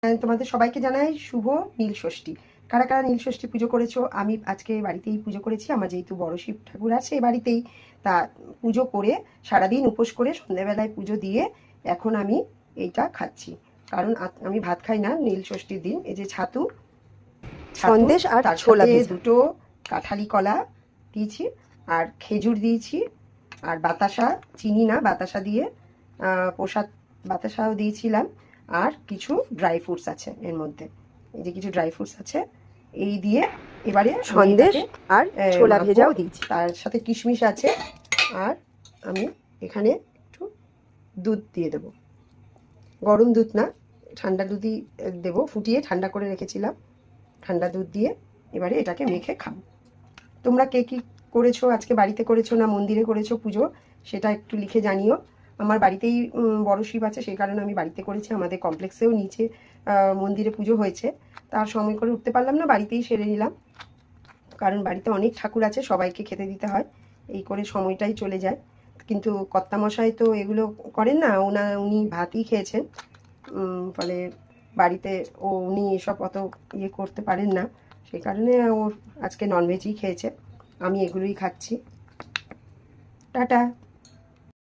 তোমাদের সবাইকে জানাই শুভ নীল ষষ্ঠী। কারা কারা নীল ষষ্ঠী পুজো করেছো? আমি আজকে বাড়িতেই পুজো করেছি। আমার যেহেতু বড় শিব ঠাকুর আছে বাড়িতেই, তা পুজো করে সারাদিন উপোস করে সন্ধ্যাবেলায় পুজো দিয়ে এখন আমি এইটা খাচ্ছি। কারণ আমি ভাত খাই না নীল ষষ্ঠীর দিন। এই যে ছাতু, সন্দেশ আর তার সাথে দুটো কাঁঠালি কলা দিয়েছি, আর খেজুর দিয়েছি, আর বাতাসা, চিনি না বাতাসা দিয়ে প্রসাদ বাতাসাও দিয়েছিলাম, আর কিছু ড্রাই ফ্রুটস আছে এর মধ্যে। এই যে কিছু ড্রাই ফ্রুটস আছে, এই দিয়ে এবারে সন্দেশ আর ছোলা ভেজাও দিয়েছি, তার সাথে কিশমিশ আছে। আর আমি এখানে একটু দুধ দিয়ে দেবো, গরম দুধ না, ঠান্ডা দুধই দেবো, ফুটিয়ে ঠান্ডা করে রেখেছিলাম। ঠান্ডা দুধ দিয়ে এবারে এটাকে মেখে খাবো। তোমরা কে কী করেছো আজকে? বাড়িতে করেছো না মন্দিরে করেছো পুজো, সেটা একটু লিখে জানিও। আমার বাড়িতেই বড় শিব আছে, সেই কারণে আমি বাড়িতে করেছি। আমাদের কমপ্লেক্সেও নিচে মন্দিরে পুজো হয়েছে, তার সময় করে উঠতে পারলাম না, বাড়িতেই সেরে নিলাম। কারণ বাড়িতে অনেক ঠাকুর আছে, সবাইকে খেতে দিতে হয়, এই করে সময়টাই চলে যায়। কিন্তু কর্তামশাই তো এগুলো করেন না, উনি ভাতই খেয়েছেন, ফলে বাড়িতে উনি এসব অত ইয়ে করতে পারেন না, সেই কারণে ওর আজকে ননভেজই খেয়েছে। আমি এগুলোই খাচ্ছি। টাটা।